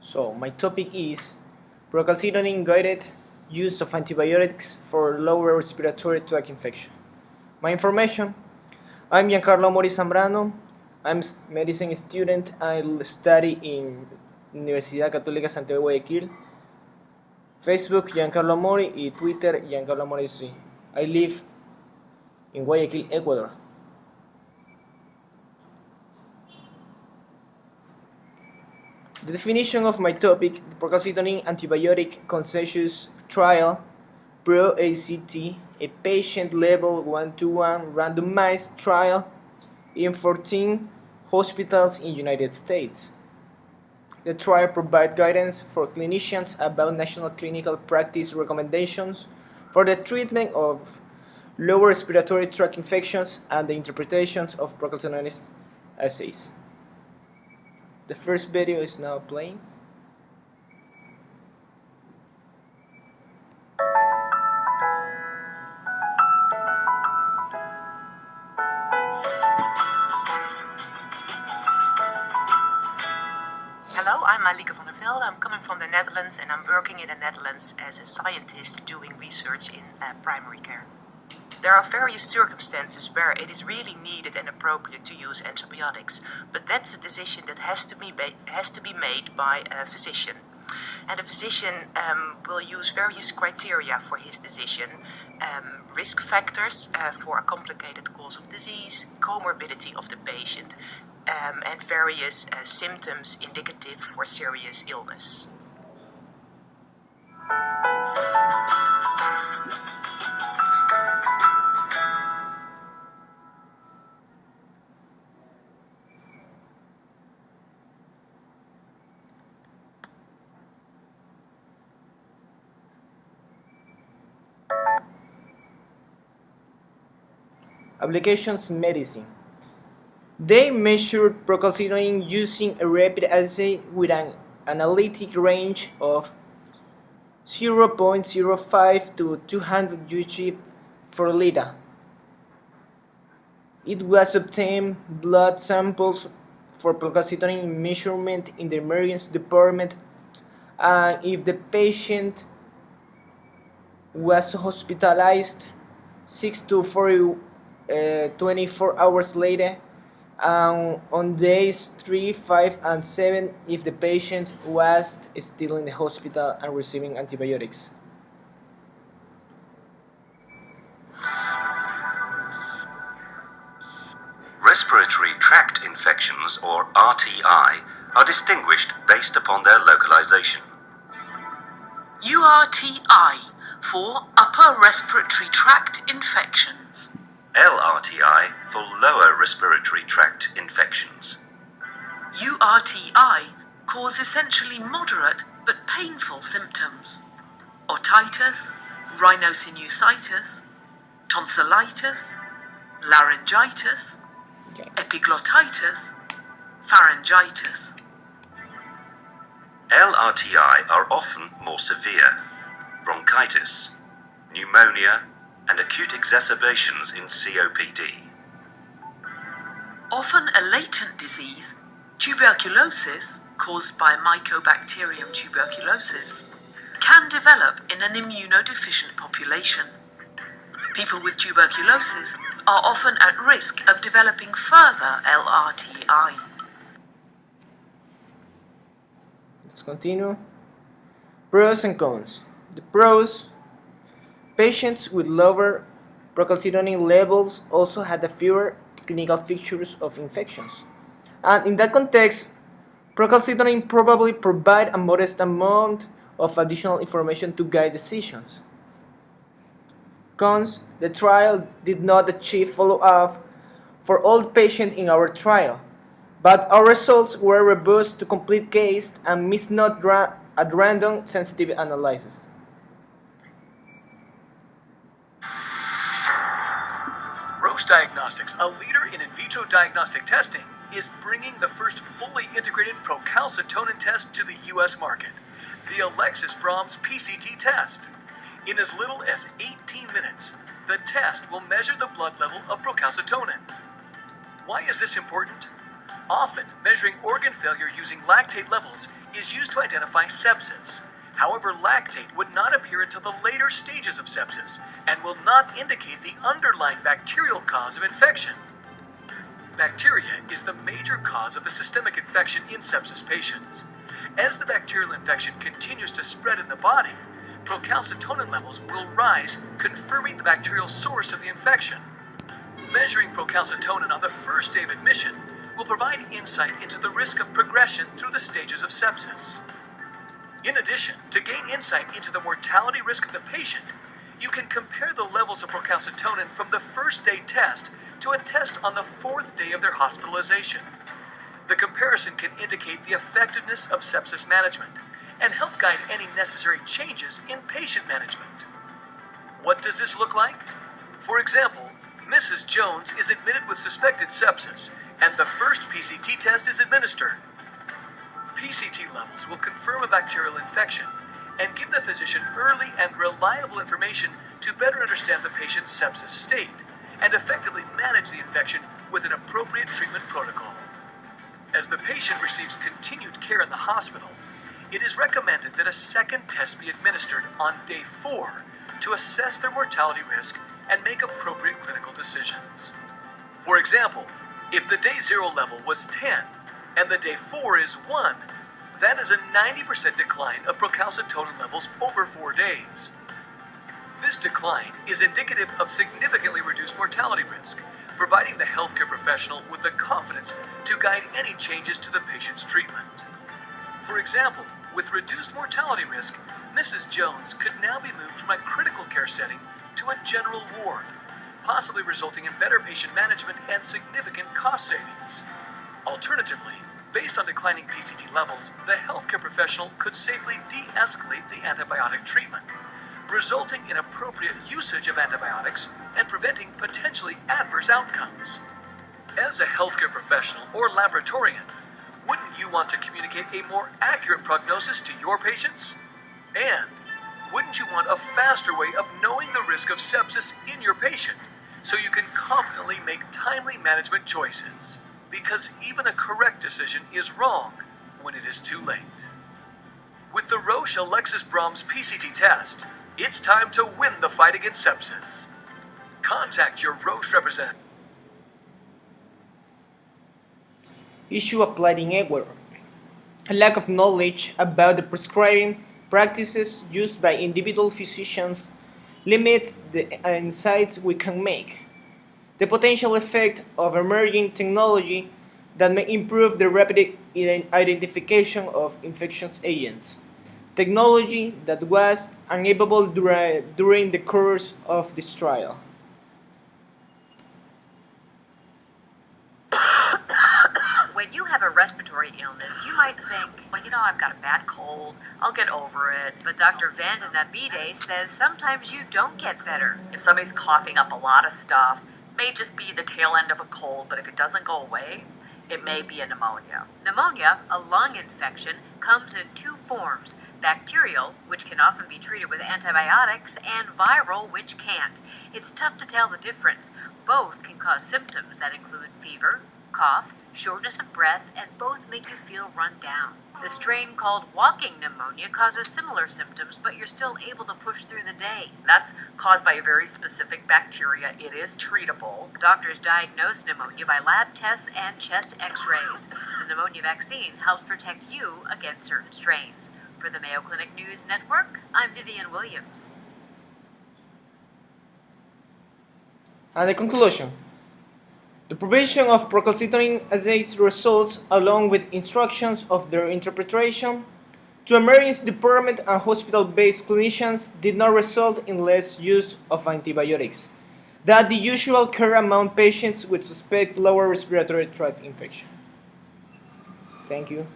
So my topic is Procalcitonin-Guided use of antibiotics for lower respiratory tract infection. My information: I'm Giancarlo Mori Zambrano. I'm a medicine student. I study in Universidad Católica Santiago de Guayaquil. Facebook Giancarlo Mori y Twitter Giancarlo Mori C. I live in Guayaquil, Ecuador. The definition of my topic: the procalcitonin antibiotic consensus trial, Pro-ACT, a patient-level 1-to-1 randomized trial in 14 hospitals in the United States. The trial provides guidance for clinicians about national clinical practice recommendations for the treatment of lower respiratory tract infections and the interpretations of procalcitonin assays. The first video is now playing. Hello, I'm Malika van der Velde. I'm coming from the Netherlands and I'm working in the Netherlands as a scientist doing research in primary care. There are various circumstances where it is really needed and appropriate to use antibiotics, but that's a decision that has to be made by a physician. And the physician will use various criteria for his decision, risk factors for a complicated course of disease, comorbidity of the patient, and various symptoms indicative for serious illness. Applications in medicine. They measured procalcitonin using a rapid assay with an analytic range of 0.05 to 200 UG per liter. It was obtained blood samples for procalcitonin measurement in the emergency department, and if the patient was hospitalized 6 to 24 hours later, and on days 3, 5, and 7 if the patient was still in the hospital and receiving antibiotics. Respiratory tract infections, or RTI, are distinguished based upon their localization. URTI for upper respiratory tract infections. LRTI for lower respiratory tract infections. URTI cause essentially moderate but painful symptoms: otitis, rhinosinusitis, tonsillitis, laryngitis, epiglottitis, pharyngitis. LRTI are often more severe: bronchitis, pneumonia, and acute exacerbations in COPD. Often a latent disease, tuberculosis caused by Mycobacterium tuberculosis, can develop in an immunodeficient population. People with tuberculosis are often at risk of developing further LRTI. Let's continue. Pros and cons. The pros: patients with lower procalcitonin levels also had fewer clinical features of infections. And in that context, procalcitonin probably provide a modest amount of additional information to guide decisions. Cons: the trial did not achieve follow-up for all patients in our trial, but our results were robust to complete case and missed not at random sensitivity analysis. Roche Diagnostics, a leader in vitro diagnostic testing, is bringing the first fully integrated procalcitonin test to the U.S. market, the Alexis Brahms PCT test. In as little as 18 minutes, the test will measure the blood level of procalcitonin. Why is this important? Often, measuring organ failure using lactate levels is used to identify sepsis. However, lactate would not appear until the later stages of sepsis and will not indicate the underlying bacterial cause of infection. Bacteria is the major cause of the systemic infection in sepsis patients. As the bacterial infection continues to spread in the body, procalcitonin levels will rise, confirming the bacterial source of the infection. Measuring procalcitonin on the first day of admission will provide insight into the risk of progression through the stages of sepsis. In addition, to gain insight into the mortality risk of the patient, you can compare the levels of procalcitonin from the first day test to a test on the 4th day of their hospitalization. The comparison can indicate the effectiveness of sepsis management and help guide any necessary changes in patient management. What does this look like? For example, Mrs. Jones is admitted with suspected sepsis, and the first PCT test is administered. PCT levels will confirm a bacterial infection and give the physician early and reliable information to better understand the patient's sepsis state and effectively manage the infection with an appropriate treatment protocol. As the patient receives continued care in the hospital, it is recommended that a second test be administered on day 4 to assess their mortality risk and make appropriate clinical decisions. For example, if the day 0 level was 10 and the day 4 is 1, that is a 90% decline of procalcitonin levels over 4 days. This decline is indicative of significantly reduced mortality risk, providing the healthcare professional with the confidence to guide any changes to the patient's treatment. For example, with reduced mortality risk, Mrs. Jones could now be moved from a critical care setting to a general ward, possibly resulting in better patient management and significant cost savings. Alternatively, based on declining PCT levels, the healthcare professional could safely de-escalate the antibiotic treatment, resulting in appropriate usage of antibiotics and preventing potentially adverse outcomes. As a healthcare professional or laboratorian, wouldn't you want to communicate a more accurate prognosis to your patients? And wouldn't you want a faster way of knowing the risk of sepsis in your patient so you can confidently make timely management choices? Because even a correct decision is wrong when it is too late. With the Roche Alexis Brahms PCT test, it's time to win the fight against sepsis. Contact your Roche representative. Issue applied in Ecuador. A lack of knowledge about the prescribing practices used by individual physicians limits the insights we can make. The potential effect of emerging technology that may improve the rapid identification of infectious agents. Technology that was unavailable during the course of this trial. When you have a respiratory illness, you might think, well, I've got a bad cold, I'll get over it. But Dr. Vanden Abide says sometimes you don't get better. If somebody's coughing up a lot of stuff, may just be the tail end of a cold, but if it doesn't go away, it may be a pneumonia. Pneumonia, a lung infection, comes in 2 forms: bacterial, which can often be treated with antibiotics, and viral, which can't. It's tough to tell the difference. Both can cause symptoms that include fever, cough, shortness of breath, and both make you feel run down. The strain called walking pneumonia causes similar symptoms, but you're still able to push through the day. That's caused by a very specific bacteria. It is treatable. Doctors diagnose pneumonia by lab tests and chest x-rays. The pneumonia vaccine helps protect you against certain strains. For the Mayo Clinic News Network, I'm Vivian Williams. And the conclusion. The provision of procalcitonin assays results, along with instructions of their interpretation, to emergency department and hospital-based clinicians did not result in less use of antibiotics than the usual care among patients with suspect lower respiratory tract infection. Thank you.